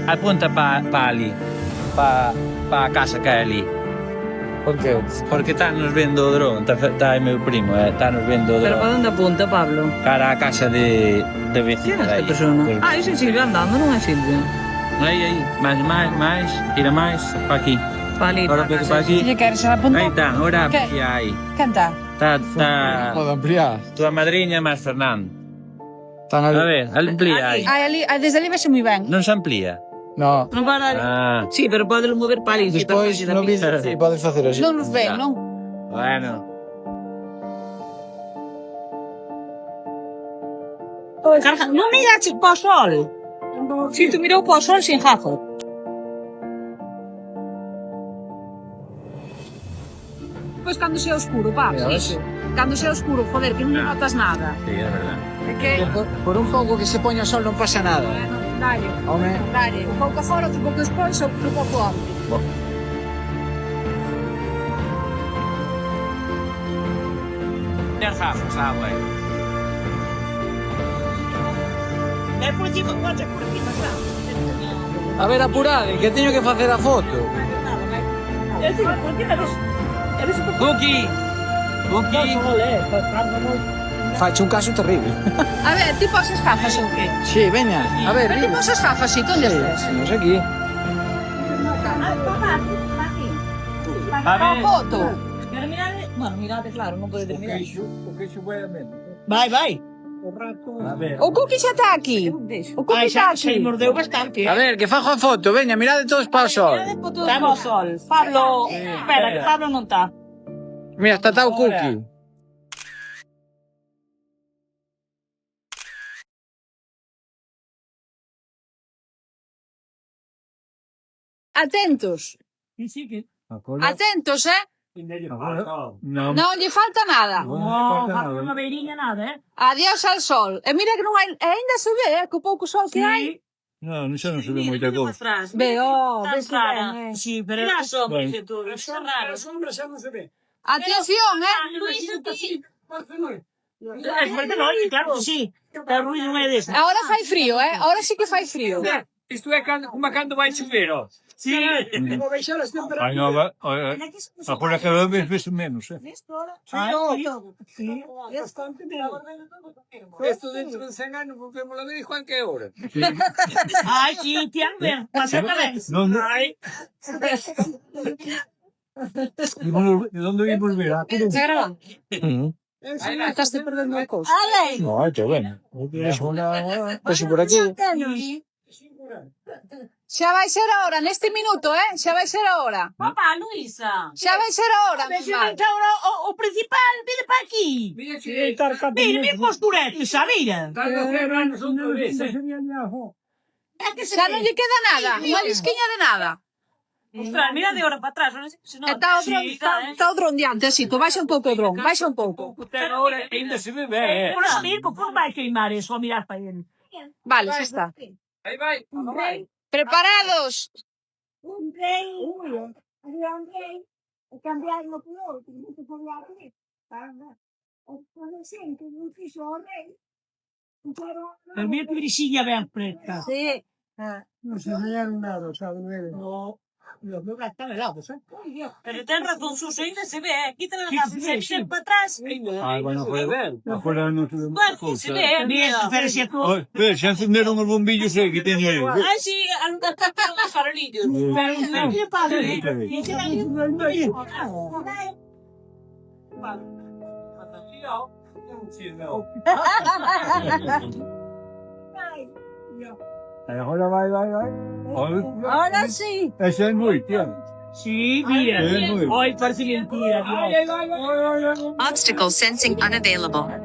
Apunta para ali. Para a casa que é ali. ¿Por qué? Porque estános vendo o dron. Está aí meu primo, estános vendo o ¿Pero para dron. dónde apunta, Pablo? Cara a casa de ¿Quién vecina es de esta aí. persona? Ah, ese es Silvio andando, non é Silvio. Aí, máis, tira máis, para aquí. Para ali, Ahora para para casa. aquí. ¿Qué quieres? ¿Apuntar? Aí está, ahora ¿Qué? aquí aí. Canta. Está ¿Puedo ampliar? tua madriña máis Fernando. Están A ahí. ver, amplía aí. Desde ali vese moi ben. Non se amplía. No. Non para ali. Ah, Sí, pero podelo mover para ali. Después no vídeo Sí. puedes hacer así. Non nos ven, Ya. non? bueno. Carga, non miraches para o sol. Si, tú mirou para o sol sin jazo. Pois cando sea oscuro, pa. Mira, a ver si- Cando sea oscuro, joder, que non notas nada. Sí, é verdade. É que... Por un pouco que se poña o sol non pasa nada. Bueno, dalle, Home, dalle. Un pouco fora, outro pouco despois, outro pouco antes. Ter gafas, güey. É por ti, pode por ti, a ver, apurade, que teño que facer a foto. Buki! Buki! Fache un caso terrible. A ver, ti poses gafas ou que? Sí, veña, a ver, Pero ti dime. poses gafas, si, onde estes? Non sei aquí. A ver, Foto. Bueno, mirade, claro, non pode terminar. Vai, vai. a ver. O Cookie xa está aquí. O Cookie Ai, está xa se aquí. mordeu bastante. A ver, que fajo a foto, veña, mirade todos para o sol. Estamos sol. Pablo, espera, que Pablo non está. Mira, está o cookie. Atentos. Sí, que... Atentos, No, Non lle falta nada. No, Pablo non veiría nada, Adiós al sol. E mira que non hai... E ainda se ve, co pouco sol que hai. no, xa non se ve moita cousa. Veo, Tan ves que rara. ben, Sí, pero... Mira a sombra Bueno. que tú, está raro. sombra xa non se ve. Atención, Luis, aquí. Es porque non, claro, sí. Pero ruido non é desa. Ahora fai frío, Ahora sí que fai frío. Isto é como cando vai chover, ó. Sí. Vou baixar as temperaturas. Ai, no, agora cada vez menos, Sí, bastante menos. Esto dentro de 100 anos volvemos a ver e Juan que hora. Ai, sí, tían ver. Pasa otra vez. Non, Ai. ¿de dónde vimos ver? Está grabando. Estás te perdendo a cousa. No, está bueno. Pues por aquí. Xa vai ser a hora, neste minuto, Xa vai ser a hora. Papá, Luisa. Xa vai ser a hora, Pero normal. ahora o principal, mire para aquí. Mire, mire posturete, esa, mira. Xa non lle queda nada, unha lisquiña de nada. Ostras, mira de hora para atrás. Non sei se non. Está o dron, está o dron diante, así, tú baixa un pouco o dron, baixa un pouco. Ahora ainda se ve ben, Por salir, por vai queimar eso, a mirar para ele. Vale, xa está. Aí vai, vai. Preparados. Un rei, había un rei, e cambiaron por outro, non se podía abrir. O xente non fixo o rei. Pero mira que brixilla ben preta. Sí. Non se veían nada, sabe? No. Los meus están helados, Pero ten razón, Suso, ainda se ve, quítale las gafas, se mira para atrás. Ai, bueno, foi ben. Afuera non se ve moita Bueno, se cousa. ve, Mira, mira. pero se tú... Oi, pero xa encenderon os bombillos que teño aí. Ah, sí, anda tapando los farolillos. Pero mira para ver. Agora vai. Ahora sí. Esa é noite, Sí, mira. Hoy parece mentira. Obstacle sensing unavailable.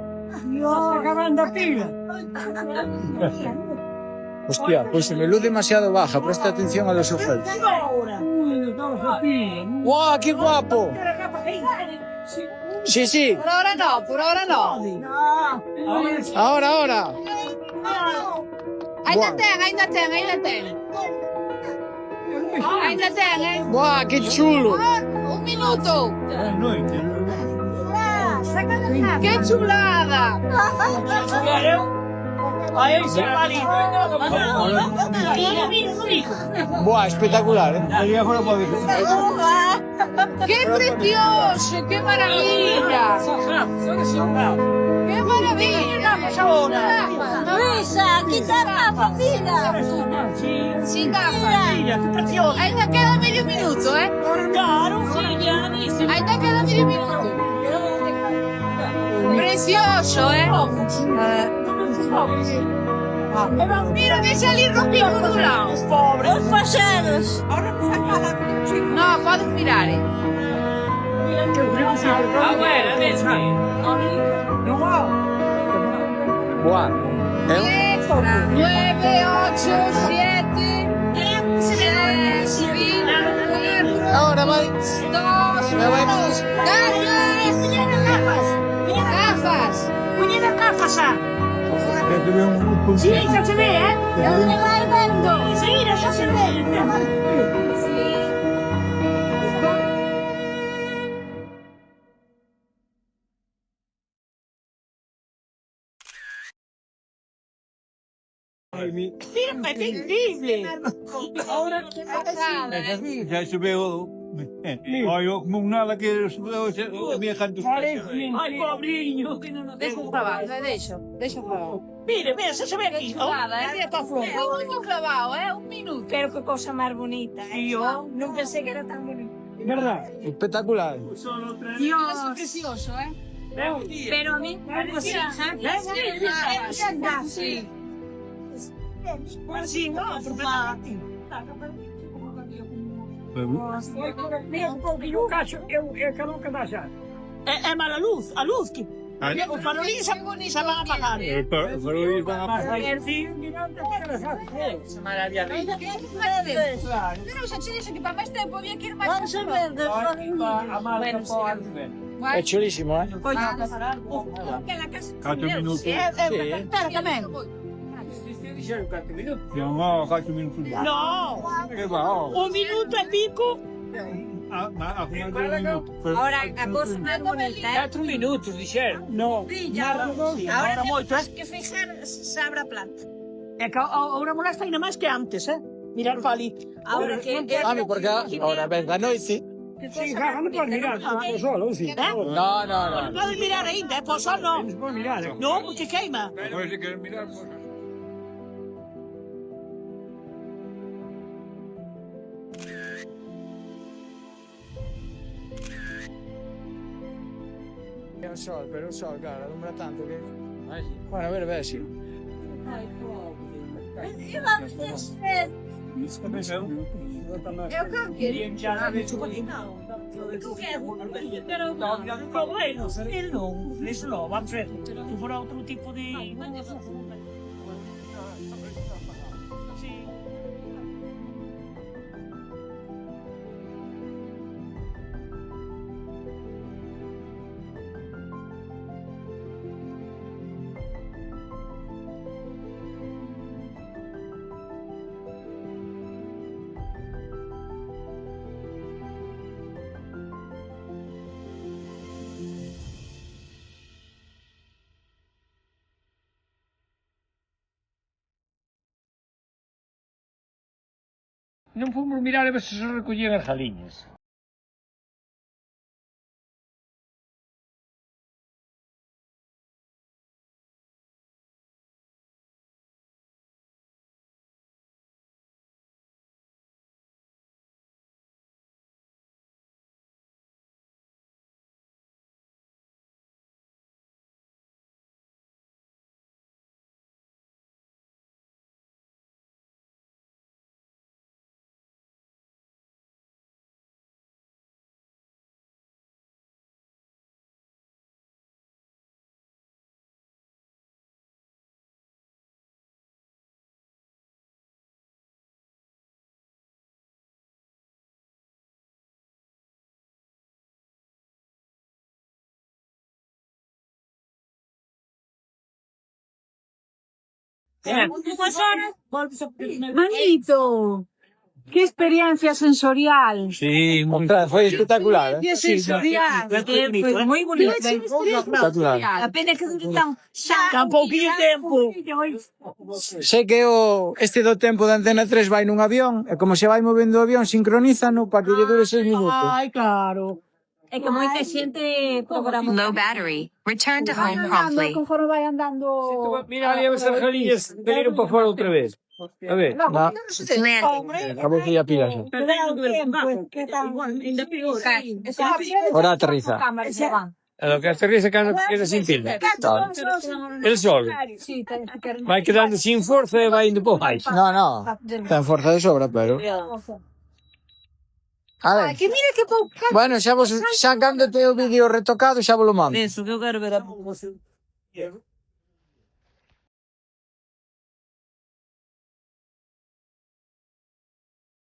No, acabando a pila. Hostia, pues se me luz demasiado baja, presta atención a los ofertas. Ahora. Estamos a pila. ¡Wow, qué guapo! Sí, sí, Por ahora no, por ahora no. ahora. Ainda ten. Ainda ten, ¡Wow, qué chulo! Un minuto. É noite. ¡Qué chulada! Ahí se va Buah, espectacular, ¿eh? ¡Qué precioso! ¡Qué maravilla! ¡Qué maravilla! Luisa, chitarra famiglia. Sin gafas. Ainda queda medio minuto, ¿eh? Ainda queda medio minuto. Precioso, ¿eh? Mira que salir rompido de un lado. Os pasados. No, puedes mirar, ¿eh? Buah. 10, 9, 8, 7, 6, 5, 4, Ahora vai. 2, Me voy. 1. Gafas. Ponete gafas, ah. Sí, ya se ve, ¿eh? ¿Dónde vai vendo? Sí, ya se ve. Mira, es increíble. Ahora, ¿qué pasa? Ja, ze wil. Hoi, ook moet naar keer meer gaan doen. Ay, pobrinho, que no nos Deixa eu gravar, deixa eu gravar. Mire, mira, se ve aquí. Mira para flor. É muito clavado, é 1 minuto. Pero qué cosa más bonita. Yo no pensé que era tan bonita. ¿Verdad? Espectacular. Dios, precioso, ¿eh? Pero a mí me parecía. Sí. Sí, no, perfeitamente. Um pouquinho o cacho, eu que nunca dá já. É mal a luz que. Os farolinhos se van a apagar. Però se ci dice che per me tempo via che ormai Vamos a ver. È chulísimo, ¿eh? Que la casa. 4 minutos. Ja, maar 4 minuten. No, Que va. 1 minuto e pico. Maar 8 minutos. Ahora, a cosa más bonita. 4 minutos, disseram. No. Ahora moito, Que fijar se abra a planta. É que ahora molesta ainda máis que antes, mirar para ali. Ahora que. A mí, porque ahora venga, noi sì. Sì, non puoi mirare, tutto solo, sì. No, no, Non no. podes mirar ainda, po sol no. Non si può mirare. No, porque queima. Poi se quer mirar, pues. Però il sol, cara, alumbra tanto che... Bueno, a ver si. Eu quero que ele. Ele não, isso não, vamos ver. Se for outro tipo de. Sim. Non fomos mirar a ver se recollían as galiñas. Manito. Qué experiencia sensorial. Sí, Ostras, foi espectacular, Qué sensorial. Pues muy bonito. Espectacular. Apenas que dure tan... Tan pouquinho tempo. Sei que este do tempo da Antena 3 vai nun avión, e como se vai movendo o avión, sincronízano para que lle dure 6 minutos. Ai, claro. É que moita xente programa. Low battery. Return to home Andando, promptly. conforme vai andando... Mira ali a ver se as galinhas vinieron para fora outra vez. A ver. No, Landing. acabou que ya pilas. Ainda pior. Ahora aterriza. Lo que aterriza cando queda sin pila. El sol vai quedando sin forza e vai indo por baixo. No, ten forza de sobra, pero... A ver, Que mira que pouca... bueno, xa cando te o vídeo retocado, xa vos lo mando. Penso que eu quero ver a